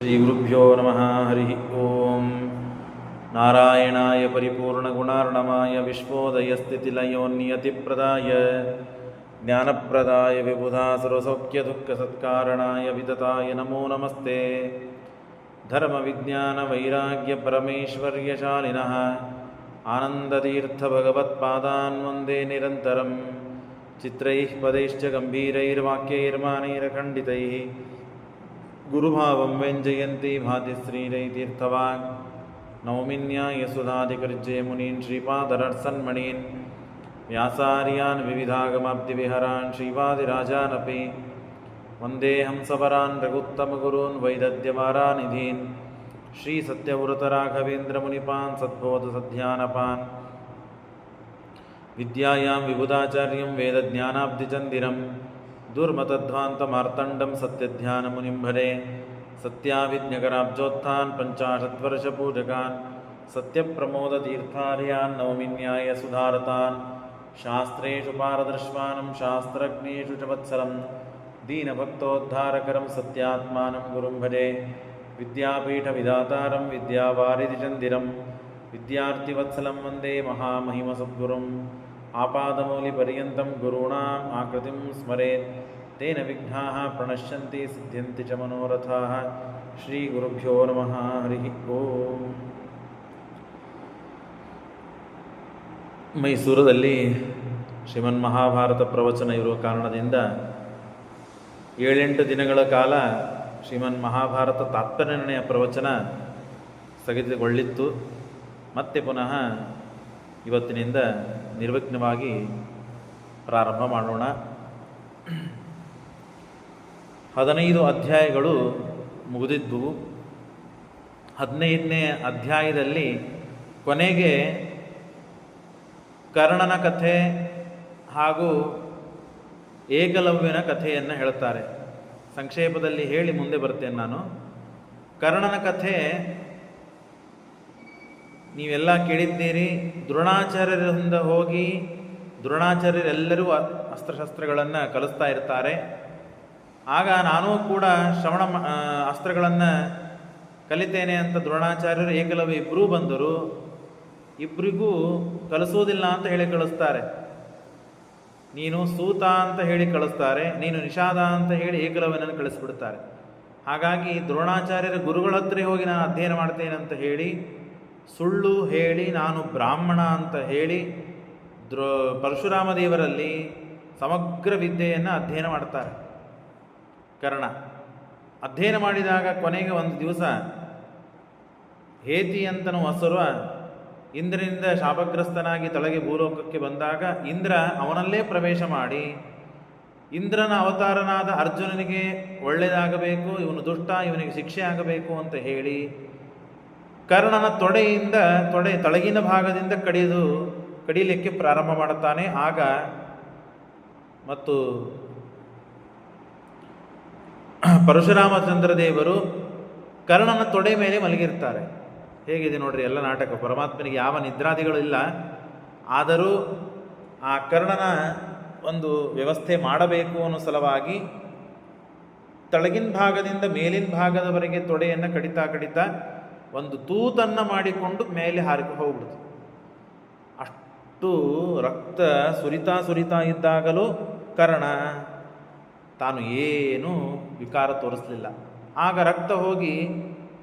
ಶ್ರೀಗುರುಭ್ಯೋ ನಮಃ. ಹರಿ ಓಂ. ನಾರಾಯಣಾಯ ಪರಿಪೂರ್ಣಗುಣಾರ್ಣಮಾಯ ವಿಶ್ವೋದಯಸ್ಥಿತಿಲಯೋನ್ನಿಯತಿಪ್ರದಾಯ ಜ್ಞಾನಪ್ರದಾಯ ವಿಬುಧಾಸುರಸೌಖ್ಯದುಃಖಸತ್ಕಾರಣಾಯ ವಿತತಾಯ ನಮೋ ನಮಸ್ತೆ. ಧರ್ಮವಿಜ್ಞಾನವೈರಾಗ್ಯಪರಮೈಶ್ವರ್ಯಶಾಲಿನಃ ಆನಂದತೀರ್ಥಭಗವತ್ಪಾದಾನ್ ವಂದೇ ನಿರಂತರಂ. ಚಿತ್ರೈಃ ಪದೈಶ್ಚ ಗಂಭೀರೈರ್ವಾಕ್ಯೈರ್ಮಾನೈರಖಂಡಿತೈಃ ಗುರುಭಾವಂ ವ್ಯಂಜಯಂತಿ ಭಾತಿ ಶ್ರೀರೈತೀರ್ಥವಾನ್. ನೌಮಿನ್ಯಾಯ ಸುಧಾಧಿಕರ್ಜೆ ಮುನೀನ್ ಶ್ರೀಪಾದರತ್ಸನ್ಮಣೀನ್ ವ್ಯಾಸಾರ್ಯಾನ್ ವಿವಿಧಾಗಮಾಬ್ಧಿವಿಹರಾನ್ ಶ್ರೀವಾದಿರಾಜಾನಪಿ ವಂದೇ ಹಂಸವರಾನ್ ರಘುತ್ತಮಗುರೂನ್ ವೈದದ್ಯವಾರಾನಿಧೀನ್ ಶ್ರೀ ಸತ್ಯವೃತರಾಘವೇಂದ್ರ ಮುನಿಪಾನ್ ಸದ್ಬೋಧಸಧ್ಯಾನಪಾನ್. ವಿದ್ಯಾಯಾಂ ವಿಬುಧಾಚಾರ್ಯಂ ವೇದಜ್ಞಾನಾಬ್ಧಿಚಂದಿರಂ ದುರ್ಮತಧ್ವಾಂತಮಾರ್ತಂಡಂ ಸತ್ಯಧ್ಯಾನಮುನಿಂ ಭಜೆ. ಸತ್ಯಾವಿಜ್ಞಕರಾಬ್ಜೋತ್ಥಾನ್ ಪಂಚಾಶತ್ವರ್ಷಪೂಜಕಾನ್ ಸತ್ಯಪ್ರಮೋದತೀರ್ಥಾರ್ಯಾನ್ ನೌಮಿನ್ಯಾಯ ಸುಧಾರತಾನ್. ಶಾಸ್ತ್ರೇಷು ಪಾರದರ್ಶ್ವಾನಂ ಶಾಸ್ತ್ರಜ್ಞೇಷು ಚ ವತ್ಸಲಂ ದೀನಭಕ್ತೋದ್ಧಾರಕರಂ ಸತ್ಯಾತ್ಮಾನಂ ಗುರುಂ ಭಜೆ. ವಿದ್ಯಾಪೀಠವಿಧಾತಾರಂ ವಿದ್ಯಾವಾರಿಧಿಚಂದಿರಂ ವಿದ್ಯಾರ್ಥಿವತ್ಸಲಂ ವಂದೇ ಮಹಾಮಹಿಮಸದ್ಗುರುಂ. ಆಪಾದಮೌಲಿಪರ್ಯಂతం ಗುರುಣಾಂ ಆಕೃತಿಂ ಸ್ಮರೇತ್ ತೇನ ವಿಘ್ನಾಃ ಪ್ರಣಶ್ಯಂತಿ ಸಿದ್ಧ್ಯಂತಿ ಚ ಮನೋರಥಾಃ. ಶ್ರೀ ಗುರುಭ್ಯೋ ನಮಃ. ಹರಿ ಓಂ. ಮೈಸೂರದಲ್ಲಿ ಶ್ರೀಮನ್ಮಹಾಭಾರತ ಪ್ರವಚನ ಇರುವ ಕಾರಣದಿಂದ 7-8 ದಿನಗಳ ಕಾಲ ಶ್ರೀಮನ್ಮಹಾಭಾರತ ತಾತ್ಪರ್ಯನಿರ್ಣಯ ಪ್ರವಚನ ಸ್ಥಗಿತಗೊಳ್ಳಿತ್ತು. ಮತ್ತೆ ಪುನಃ ಇವತ್ತಿನಿಂದ ನಿರ್ವಿಘ್ನವಾಗಿ ಪ್ರಾರಂಭ ಮಾಡೋಣ. 15 ಅಧ್ಯಾಯಗಳು ಮುಗಿದಿದ್ವು. 15ನೇ ಅಧ್ಯಾಯದಲ್ಲಿ ಕೊನೆಗೆ ಕರ್ಣನ ಕಥೆ ಹಾಗೂ ಏಕಲವ್ಯನ ಕಥೆಯನ್ನು ಹೇಳ್ತಾರೆ. ಸಂಕ್ಷೇಪದಲ್ಲಿ ಹೇಳಿ ಮುಂದೆ ಬರ್ತೇನೆ ನಾನು. ಕರ್ಣನ ಕಥೆ ನೀವೆಲ್ಲ ಕೇಳಿದ್ದೀರಿ. ದ್ರೋಣಾಚಾರ್ಯರಿಂದ ಹೋಗಿ ದ್ರೋಣಾಚಾರ್ಯರೆಲ್ಲರೂ ಅಸ್ತ್ರಶಸ್ತ್ರಗಳನ್ನು ಕಲಿಸ್ತಾ ಇರ್ತಾರೆ. ಆಗ ನಾನೂ ಕೂಡ ಶ್ರವಣ ಅಸ್ತ್ರಗಳನ್ನು ಕಲಿತೇನೆ ಅಂತ ದ್ರೋಣಾಚಾರ್ಯರು ಏಕಲವ್ಯ ಇಬ್ಬರೂ ಬಂದರು. ಇಬ್ಬರಿಗೂ ಕಲಿಸೋದಿಲ್ಲ ಅಂತ ಹೇಳಿ ಕಳಿಸ್ತಾರೆ. ನೀನು ಸೂತ ಅಂತ ಹೇಳಿ ಕಳಿಸ್ತಾರೆ, ನೀನು ನಿಷಾದ ಅಂತ ಹೇಳಿ ಏಕಲವ್ಯನನ್ನು ಕಳಿಸ್ಬಿಡ್ತಾರೆ. ಹಾಗಾಗಿ ದ್ರೋಣಾಚಾರ್ಯರ ಗುರುಗಳ ಹತ್ರ ಹೋಗಿ ನಾನು ಅಧ್ಯಯನ ಮಾಡ್ತೇನೆ ಅಂತ ಹೇಳಿ ಸುಳ್ಳು ಹೇಳಿ ನಾನು ಬ್ರಾಹ್ಮಣ ಅಂತ ಹೇಳಿ ಪರಶುರಾಮ ದೇವರಲ್ಲಿ ಸಮಗ್ರ ವಿದ್ಯೆಯನ್ನು ಅಧ್ಯಯನ ಮಾಡ್ತಾರೆ. ಕರ್ಣ ಅಧ್ಯಯನ ಮಾಡಿದಾಗ ಕೊನೆಗೆ ಒಂದು ದಿವಸ ಹೇತಿ ಅಂತನೂ ಅಸುರ ಇಂದ್ರನಿಂದ ಶಾಪಗ್ರಸ್ತನಾಗಿ ತಳಗೆ ಭೂಲೋಕಕ್ಕೆ ಬಂದಾಗ ಇಂದ್ರ ಅವನಲ್ಲೇ ಪ್ರವೇಶ ಮಾಡಿ ಇಂದ್ರನ ಅವತಾರನಾದ ಅರ್ಜುನನಿಗೆ ಒಳ್ಳೆಯದಾಗಬೇಕು, ಇವನು ದುಷ್ಟ, ಇವನಿಗೆ ಶಿಕ್ಷೆ ಆಗಬೇಕು ಅಂತ ಹೇಳಿ ಕರ್ಣನ ತೊಡೆ ತಳಗಿನ ಭಾಗದಿಂದ ಕಡಿಯಲಿಕ್ಕೆ ಪ್ರಾರಂಭ ಮಾಡುತ್ತಾನೆ. ಆಗ ಮತ್ತು ಪರಶುರಾಮಚಂದ್ರ ದೇವರು ಕರ್ಣನ ತೊಡೆ ಮೇಲೆ ಮಲಗಿರ್ತಾರೆ. ಹೇಗಿದೆ ನೋಡ್ರಿ ಎಲ್ಲ ನಾಟಕ. ಪರಮಾತ್ಮನಿಗೆ ಯಾವ ನಿದ್ರಾದಿಗಳು ಇಲ್ಲ. ಆದರೂ ಆ ಕರ್ಣನ ಒಂದು ವ್ಯವಸ್ಥೆ ಮಾಡಬೇಕು ಅನ್ನೋ ಸಲುವಾಗಿ ತಳಗಿನ ಭಾಗದಿಂದ ಮೇಲಿನ ಭಾಗದವರೆಗೆ ತೊಡೆಯನ್ನು ಕಡಿತಾ ಒಂದು ತೂತನ್ನು ಮಾಡಿಕೊಂಡು ಮೇಲೆ ಹಾರಿಕೊಂಡು ಹೋಗ್ಬಿಡ್ತು. ಅಷ್ಟು ರಕ್ತ ಸುರಿತಾ ಇದ್ದಾಗಲೂ ಕರ್ಣ ತಾನು ಏನೂ ವಿಕಾರ ತೋರಿಸಲಿಲ್ಲ. ಆಗ ರಕ್ತ ಹೋಗಿ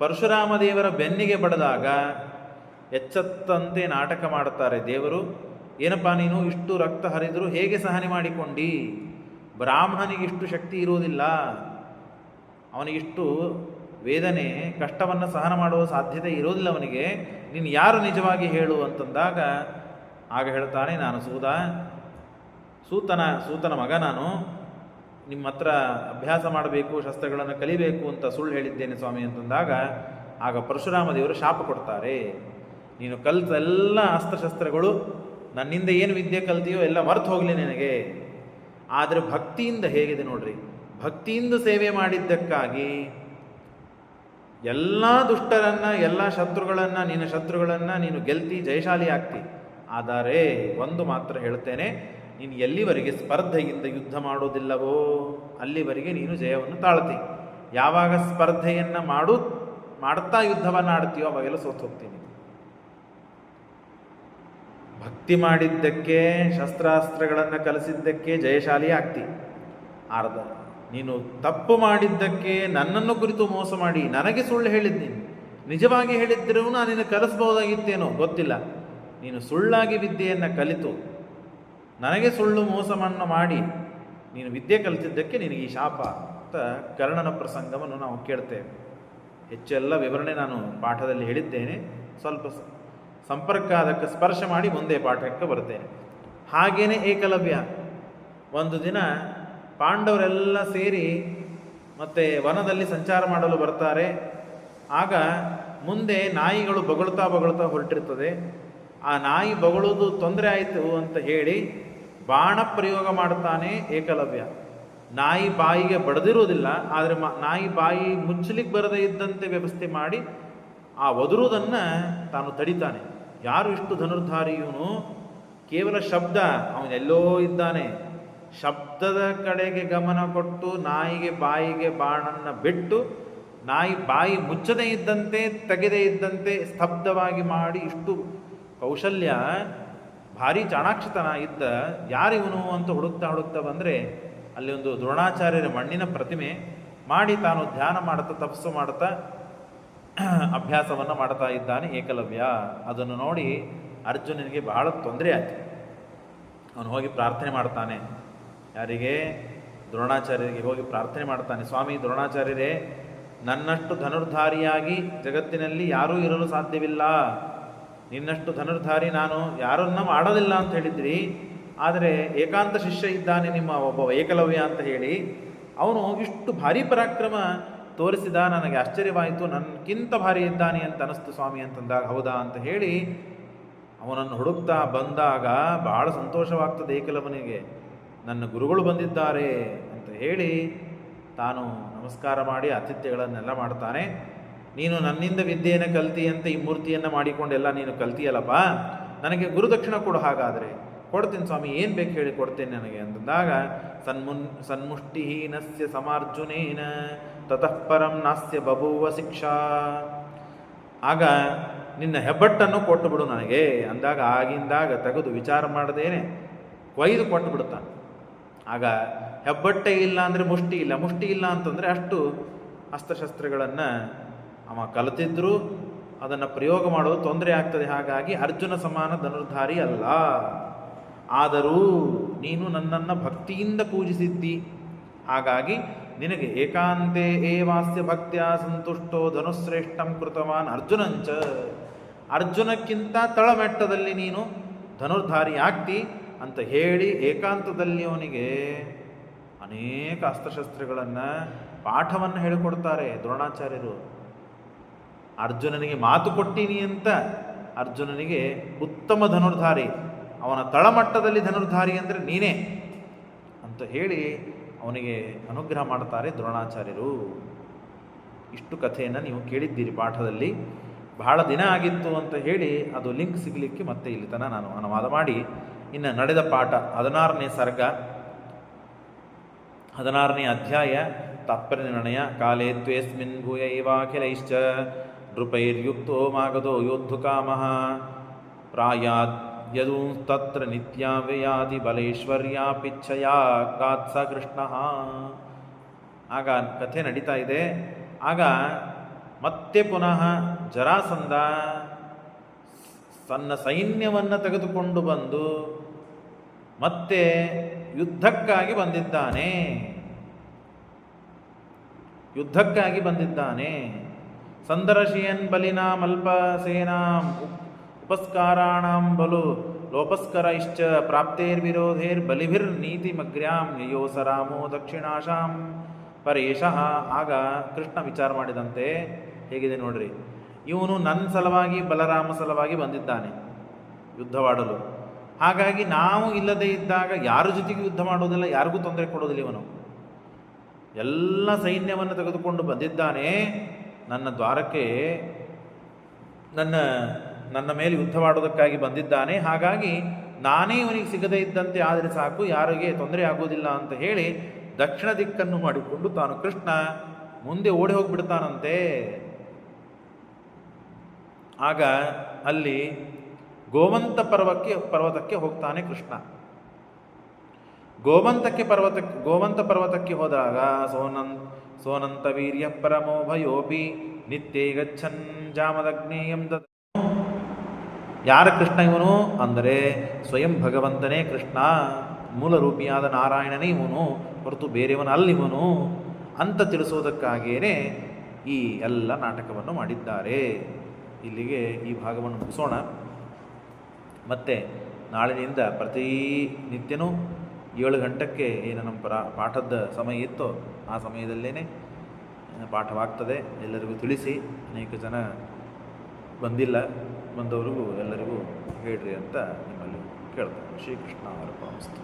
ಪರಶುರಾಮ ದೇವರ ಬೆನ್ನಿಗೆ ಬಡಿದಾಗ ಎಚ್ಚತ್ತಂತೆ ನಾಟಕ ಮಾಡುತ್ತಾರೆ ದೇವರು. ಏನಪ್ಪ ನೀನು ಇಷ್ಟು ರಕ್ತ ಹರಿದರೂ ಹೇಗೆ ಸಹನೆ ಮಾಡಿಕೊಂಡಿ? ಬ್ರಾಹ್ಮಣನಿಗಿಷ್ಟು ಶಕ್ತಿ ಇರುವುದಿಲ್ಲ, ಅವನಿಗಿಷ್ಟು ವೇದನೆ ಕಷ್ಟವನ್ನು ಸಹನ ಮಾಡುವ ಸಾಧ್ಯತೆ ಇರೋದಿಲ್ಲ ಅವನಿಗೆ. ನೀನು ಯಾರು ನಿಜವಾಗಿ ಹೇಳು ಅಂತಂದಾಗ ಆಗ ಹೇಳ್ತಾನೆ, ನಾನು ಸೂತನ ಮಗ, ನಾನು ನಿಮ್ಮ ಹತ್ರ ಅಭ್ಯಾಸ ಮಾಡಬೇಕು, ಶಸ್ತ್ರಗಳನ್ನು ಕಲಿಬೇಕು ಅಂತ ಸುಳ್ಳು ಹೇಳಿದ್ದೇನೆ ಸ್ವಾಮಿ ಅಂತಂದಾಗ ಆಗ ಪರಶುರಾಮ ದೇವರು ಶಾಪ ಕೊಡ್ತಾರೆ. ನೀನು ಕಲಿತ ಎಲ್ಲ ಅಸ್ತ್ರಶಸ್ತ್ರಗಳು ನನ್ನಿಂದ ಏನು ವಿದ್ಯೆ ಕಲ್ತೀಯೋ ಎಲ್ಲ ಮರ್ತು ಹೋಗಲಿ ನಿನಗೆ. ಆದರೆ ಭಕ್ತಿಯಿಂದ ಹೇಗಿದೆ ನೋಡ್ರಿ, ಭಕ್ತಿಯಿಂದ ಸೇವೆ ಮಾಡಿದ್ದಕ್ಕಾಗಿ ಎಲ್ಲ ದುಷ್ಟರನ್ನು ಎಲ್ಲ ನಿನ್ನ ಶತ್ರುಗಳನ್ನು ನೀನು ಗೆಲ್ತಿ, ಜಯಶಾಲಿ ಆಗ್ತಿ. ಆದರೆ ಒಂದು ಮಾತ್ರ ಹೇಳ್ತೇನೆ, ನೀನು ಎಲ್ಲಿವರೆಗೆ ಸ್ಪರ್ಧೆಯಿಂದ ಯುದ್ಧ ಮಾಡೋದಿಲ್ಲವೋ ಅಲ್ಲಿವರೆಗೆ ನೀನು ಜಯವನ್ನು ತಾಳ್ತಿ. ಯಾವಾಗ ಸ್ಪರ್ಧೆಯನ್ನು ಮಾಡುತ್ತಾ ಯುದ್ಧವನ್ನು ಆಡ್ತೀಯೋ ಅವಾಗೆಲ್ಲ ಸೋತು ಹೋಗ್ತೀನಿ. ಭಕ್ತಿ ಮಾಡಿದ್ದಕ್ಕೆ, ಶಸ್ತ್ರಾಸ್ತ್ರಗಳನ್ನು ಕಲಿಸಿದ್ದಕ್ಕೆ ಜಯಶಾಲಿ ಆಗ್ತಿ. ನೀನು ತಪ್ಪು ಮಾಡಿದ್ದಕ್ಕೆ, ನನ್ನನ್ನು ಕುರಿತು ಮೋಸ ಮಾಡಿ ನನಗೆ ಸುಳ್ಳು ಹೇಳಿದ್ದೀನಿ, ನಿಜವಾಗಿ ಹೇಳಿದ್ದರೂ ನಾನು ನಿನ್ನ ಕಲಿಸ್ಬೋದಾಗಿತ್ತೇನೋ ಗೊತ್ತಿಲ್ಲ. ನೀನು ಸುಳ್ಳಾಗಿ ವಿದ್ಯೆಯನ್ನು ಕಲಿತು ನನಗೆ ಸುಳ್ಳು ಮೋಸವನ್ನು ಮಾಡಿ ನೀನು ವಿದ್ಯೆ ಕಲಿತಿದ್ದಕ್ಕೆ ನಿನಗೆ ಈ ಶಾಪ ಅಂತ ಕರ್ಣನ ಪ್ರಸಂಗವನ್ನು ನಾವು ಕೇಳ್ತೇವೆ. ಹೆಚ್ಚೆಲ್ಲ ವಿವರಣೆ ನಾನು ಪಾಠದಲ್ಲಿ ಹೇಳಿದ್ದೇನೆ. ಸ್ವಲ್ಪ ಸಂಪರ್ಕ ಅದಕ್ಕೆ ಸ್ಪರ್ಶ ಮಾಡಿ ಮುಂದೆ ಪಾಠಕ್ಕೆ ಬರ್ತೇನೆ. ಹಾಗೇನೆ ಏಕಲವ್ಯ ಒಂದು ದಿನ ಪಾಂಡವರೆಲ್ಲ ಸೇರಿ ಮತ್ತೆ ವನದಲ್ಲಿ ಸಂಚಾರ ಮಾಡಲು ಬರ್ತಾರೆ. ಆಗ ಮುಂದೆ ನಾಯಿಗಳು ಬೊಗಳ್ತಾ ಹೊರಟಿರ್ತದೆ. ಆ ನಾಯಿ ಬೊಗಳುವುದು ತೊಂದರೆ ಆಯಿತು ಅಂತ ಹೇಳಿ ಬಾಣ ಪ್ರಯೋಗ ಮಾಡ್ತಾನೆ ಏಕಲವ್ಯ. ನಾಯಿ ಬಾಯಿಗೆ ಬಡದಿರುವುದಿಲ್ಲ, ಆದರೆ ನಾಯಿ ಬಾಯಿ ಮುಚ್ಚಲಿಕ್ಕೆ ಬರದೇ ಇದ್ದಂತೆ ವ್ಯವಸ್ಥೆ ಮಾಡಿ ಆ ಒದರುವುದನ್ನು ತಾನು ತಡಿತಾನೆ. ಯಾರು ಇಷ್ಟು ಧನುರ್ಧಾರಿ ಇವನು? ಕೇವಲ ಶಬ್ದ, ಅವನೆಲ್ಲೋ ಇದ್ದಾನೆ, ಶಬ್ದದ ಕಡೆಗೆ ಗಮನ ಕೊಟ್ಟು ನಾಯಿಗೆ ಬಾಯಿಗೆ ಬಾಣನ್ನ ಬಿಟ್ಟು ನಾಯಿ ಬಾಯಿ ಮುಚ್ಚದೇ ಇದ್ದಂತೆ ತೆಗೆದೇ ಇದ್ದಂತೆ ಸ್ತಬ್ಧವಾಗಿ ಮಾಡಿ ಇಷ್ಟು ಕೌಶಲ್ಯ, ಭಾರಿ ಚಾಣಾಕ್ಷತನ ಇದ್ದ ಯಾರಿವನು ಅಂತ ಹುಡುಕ್ತಾ ಬಂದರೆ ಅಲ್ಲಿ ಒಂದು ದ್ರೋಣಾಚಾರ್ಯರ ಮಣ್ಣಿನ ಪ್ರತಿಮೆ ಮಾಡಿ ತಾನು ಧ್ಯಾನ ಮಾಡ್ತಾ ತಪಸ್ಸು ಮಾಡ್ತಾ ಅಭ್ಯಾಸವನ್ನು ಮಾಡ್ತಾ ಇದ್ದಾನೆ ಏಕಲವ್ಯ. ಅದನ್ನು ನೋಡಿ ಅರ್ಜುನನಿಗೆ ಬಹಳ ತೊಂದರೆ ಆಯಿತು. ಅವನು ಹೋಗಿ ಪ್ರಾರ್ಥನೆ ಮಾಡ್ತಾನೆ. ಯಾರಿಗೆ? ದ್ರೋಣಾಚಾರ್ಯರಿಗೆ ಹೋಗಿ ಪ್ರಾರ್ಥನೆ ಮಾಡ್ತಾನೆ. ಸ್ವಾಮಿ ದ್ರೋಣಾಚಾರ್ಯರೇ, ನನ್ನಷ್ಟು ಧನುರ್ಧಾರಿಯಾಗಿ ಜಗತ್ತಿನಲ್ಲಿ ಯಾರೂ ಇರಲು ಸಾಧ್ಯವಿಲ್ಲ. ನಿನ್ನಷ್ಟು ಧನುರ್ಧಾರಿ ನಾನು ಯಾರನ್ನ ಮಾಡೋದಿಲ್ಲ ಅಂತ ಹೇಳಿದ್ರಿ, ಆದರೆ ಏಕಾಂತ ಶಿಷ್ಯ ಇದ್ದಾನೆ ನಿಮ್ಮ ಒಬ್ಬ ಏಕಲವ್ಯ ಅಂತ ಹೇಳಿ ಅವನು ಇಷ್ಟು ಭಾರಿ ಪರಾಕ್ರಮ ತೋರಿಸಿದ. ನನಗೆ ಆಶ್ಚರ್ಯವಾಯಿತು, ನನ್ಗಿಂತ ಭಾರಿ ಇದ್ದಾನೆ ಅಂತ ಅನಿಸ್ತು ಸ್ವಾಮಿ ಅಂತಂದಾಗ ಹೌದಾ ಅಂತ ಹೇಳಿ ಅವನನ್ನು ಹುಡುಕ್ತಾ ಬಂದಾಗ ಬಹಳ ಸಂತೋಷವಾಗ್ತದೆ ಏಕಲವ್ಯನಿಗೆ. ನನ್ನ ಗುರುಗಳು ಬಂದಿದ್ದಾರೆ ಅಂತ ಹೇಳಿ ತಾನು ನಮಸ್ಕಾರ ಮಾಡಿ ಆತಿಥ್ಯಗಳನ್ನೆಲ್ಲ ಮಾಡ್ತಾನೆ. ನೀನು ನನ್ನಿಂದ ವಿದ್ಯೆಯನ್ನು ಕಲ್ತಿ ಅಂತ ಈ ಮೂರ್ತಿಯನ್ನು ಮಾಡಿಕೊಂಡೆಲ್ಲ ನೀನು ಕಲ್ತಿಯಲ್ಲಪ್ಪ, ನನಗೆ ಗುರುದಕ್ಷಿಣ ಕೊಡು. ಹಾಗಾದರೆ ಕೊಡ್ತೀನಿ ಸ್ವಾಮಿ, ಏನು ಬೇಕು ಹೇಳಿ ಕೊಡ್ತೇನೆ ನನಗೆ ಅಂತಂದಾಗ ಸನ್ಮುಷ್ಟಿಹೀನಸ್ಯ ಸಮಾರ್ಜುನೇನ ತತಃ ಪರಂ ನಾಸ್ಯ ಬಭೂವ ಶಿಕ್ಷಾ. ಆಗ ನಿನ್ನ ಹೆಬ್ಬಟ್ಟನ್ನು ಕೊಟ್ಟು ಬಿಡು ನನಗೆ ಅಂದಾಗ ಆಗಿಂದಾಗ ತೆಗೆದು ವಿಚಾರ ಮಾಡದೇನೆ ಕೊಯ್ದು ಕೊಟ್ಟು ಬಿಡುತ್ತಾನೆ. ಆಗ ಹೆಬ್ಬಟ್ಟೆ ಇಲ್ಲ ಅಂದರೆ ಮುಷ್ಟಿ ಇಲ್ಲ, ಮುಷ್ಟಿ ಇಲ್ಲ ಅಂತಂದರೆ ಅಷ್ಟು ಅಸ್ತ್ರಶಸ್ತ್ರಗಳನ್ನು ಅವ ಕಲಿತಿದ್ರೂ ಅದನ್ನು ಪ್ರಯೋಗ ಮಾಡೋದು ತೊಂದರೆ ಆಗ್ತದೆ. ಹಾಗಾಗಿ ಅರ್ಜುನ ಸಮಾನ ಧನುರ್ಧಾರಿ ಅಲ್ಲ. ಆದರೂ ನೀನು ನನ್ನನ್ನು ಭಕ್ತಿಯಿಂದ ಪೂಜಿಸಿದ್ದಿ, ಹಾಗಾಗಿ ನಿನಗೆ ಏಕಾಂತೆ ಏವಾಸ್ಯ ಭಕ್ತ್ಯಾ ಸಂತುಷ್ಟೋ ಧನುಶ್ರೇಷ್ಠಂ ಕೃತವಾನ್ ಅರ್ಜುನಂಚ. ಅರ್ಜುನಕ್ಕಿಂತ ತಳಮೆಟ್ಟದಲ್ಲಿ ನೀನು ಧನುರ್ಧಾರಿ ಆಗ್ತಿ ಅಂತ ಹೇಳಿ ಏಕಾಂತದಲ್ಲಿ ಅವನಿಗೆ ಅನೇಕ ಅಸ್ತ್ರಶಸ್ತ್ರಗಳನ್ನು ಪಾಠವನ್ನು ಹೇಳಿಕೊಡ್ತಾರೆ ದ್ರೋಣಾಚಾರ್ಯರು. ಅರ್ಜುನನಿಗೆ ಮಾತು ಕೊಟ್ಟೀನಿ ಅಂತ ಅರ್ಜುನನಿಗೆ ಉತ್ತಮ ಧನುರ್ಧಾರಿ, ಅವನ ತಳಮಟ್ಟದಲ್ಲಿ ಧನುರ್ಧಾರಿ ಅಂದರೆ ನೀನೇ ಅಂತ ಹೇಳಿ ಅವನಿಗೆ ಅನುಗ್ರಹ ಮಾಡ್ತಾರೆ ದ್ರೋಣಾಚಾರ್ಯರು. ಇಷ್ಟು ಕಥೆಯನ್ನು ನೀವು ಕೇಳಿದ್ದೀರಿ ಪಾಠದಲ್ಲಿ. ಬಹಳ ದಿನ ಆಗಿತ್ತು ಅಂತ ಹೇಳಿ ಅದು ಲಿಂಕ್ ಸಿಗಲಿಕ್ಕೆ ಮತ್ತೆ ಇಲ್ಲಿ ತನಕ ನಾನು ಅನುವಾದ ಮಾಡಿ ಇನ್ನು ನಡೆದ ಪಾಠ 16ನೇ ಸರ್ಗ 16ನೇ ಅಧ್ಯಾಯ ತಾತ್ಪರ್ಯ ನಿರ್ಣಯ. ಕಾಲೇ ತ್ವೇಸ್ಮಿನ್ ಭೂಯ ಏವಾಖಿಲೈಶ್ಚ ನೃಪೈರ್ಯುಕ್ತೋ ಮಾಗಧೋ ಯೋದ್ಧುಕಾಮಃ ಪ್ರಾಯಾದ್ ಯದೂ ತತ್ರ ನಿತ್ಯಾವ್ಯಯಾತಿ ಬಲೇಶ್ವರ್ಯಾಪಿಚ್ಛಯಾ ಗಾತ್ಸ ಕೃಷ್ಣ. ಆಗ ಕಥೆ ನಡೀತಾ ಇದೆ. ಆಗ ಮತ್ತೆ ಪುನಃ ಜರಾಸಂಧ ತನ್ನ ಸೈನ್ಯವನ್ನು ತೆಗೆದುಕೊಂಡು ಬಂದು ಮತ್ತೆ ಯುದ್ಧಕ್ಕಾಗಿ ಬಂದಿದ್ದಾನೆ. ಸಂದರ್ಶಯನ್ ಬಲಿನಾಂ ಅಲ್ಪಸೇನಾಂ ಉಪಸ್ಕಾರಾಣಾಂ ಬಲು ಲೋಪಸ್ಕರೈಶ್ಚ ಪ್ರಾಪ್ತೇರ್ವಿರೋಧೇರ್ ಬಲಿಭಿರ್ನೀತಿಮಗ್ರ್ಯಾಂ ಯಯೋಸ ರಾಮೋ ದಕ್ಷಿಣಾಶಾಂ ಪರೇಶಃ. ಆಗ ಕೃಷ್ಣ ವಿಚಾರ ಮಾಡಿದಂತೆ ಹೇಗಿದೆ ನೋಡ್ರಿ, ಇವನು ನನ್ನ ಸಲುವಾಗಿ ಬಲರಾಮ ಸಲುವಾಗಿ ಬಂದಿದ್ದಾನೆ ಯುದ್ಧವಾಡಲು. ಹಾಗಾಗಿ ನಾವು ಇಲ್ಲದೇ ಇದ್ದಾಗ ಯಾರ ಜೊತೆಗೆ ಯುದ್ಧ ಮಾಡೋದಿಲ್ಲ, ಯಾರಿಗೂ ತೊಂದರೆ ಕೊಡೋದಿಲ್ಲ. ಇವನು ಎಲ್ಲ ಸೈನ್ಯವನ್ನು ತೆಗೆದುಕೊಂಡು ಬಂದಿದ್ದಾನೆ ನನ್ನ ದ್ವಾರಕ್ಕೆ, ನನ್ನ ಮೇಲೆ ಯುದ್ಧ ಮಾಡೋದಕ್ಕಾಗಿ ಬಂದಿದ್ದಾನೆ. ಹಾಗಾಗಿ ನಾನೇ ಇವನಿಗೆ ಸಿಗದೇ ಇದ್ದಂತೆ ಆದರೆ ಸಾಕು, ಯಾರಿಗೆ ತೊಂದರೆ ಆಗೋದಿಲ್ಲ ಅಂತ ಹೇಳಿ ದಕ್ಷಿಣ ದಿಕ್ಕನ್ನು ಮಾಡಿಕೊಂಡು ತಾನು ಕೃಷ್ಣ ಮುಂದೆ ಓಡಿ ಹೋಗಿಬಿಡ್ತಾನಂತೆ. ಆಗ ಅಲ್ಲಿ ಗೋಮಂತ ಪರ್ವತಕ್ಕೆ ಹೋಗ್ತಾನೆ ಕೃಷ್ಣ. ಗೋಮಂತ ಪರ್ವತಕ್ಕೆ ಹೋದಾಗ ಸೋನಂತ ವೀರ್ಯ ಪರಮೋ ಭಯೋಪಿ ನಿತ್ಯೇ ಗಚ್ಚನ್ ಜಾಮದಗ್ನೇಯಂ ದದ. ಯಾರ ಕೃಷ್ಣ ಇವನು ಅಂದರೆ ಸ್ವಯಂ ಭಗವಂತನೇ ಕೃಷ್ಣ, ಮೂಲ ರೂಪಿಯಾದ ನಾರಾಯಣನೇ ಇವನು, ಹೊರತು ಬೇರೆಯವನಲ್ಲಿವನು ಅಂತ ತಿಳಿಸೋದಕ್ಕಾಗಿಯೇ ಈ ಎಲ್ಲ ನಾಟಕವನ್ನು ಮಾಡಿದ್ದಾರೆ. ಇಲ್ಲಿಗೆ ಈ ಭಾಗವನ್ನು ಮುಗಿಸೋಣ. ಮತ್ತು ನಾಳಿನಿಂದ ಪ್ರತಿನಿತ್ಯನೂ 7 ಗಂಟೆಗೆ ಏನು ನಮ್ಮ ಪಾಠದ ಸಮಯ ಇತ್ತೋ ಆ ಸಮಯದಲ್ಲೇ ಪಾಠವಾಗ್ತದೆ. ಎಲ್ಲರಿಗೂ ತಿಳಿಸಿ. ಅನೇಕ ಜನ ಬಂದವರಿಗೂ ಎಲ್ಲರಿಗೂ ಹೇಳ್ರಿ ಅಂತ ನಿಮ್ಮಲ್ಲಿ ಕೇಳ್ತಾರೆ. ಶ್ರೀಕೃಷ್ಣ ಅರ್ಪಣಮಸ್ತು.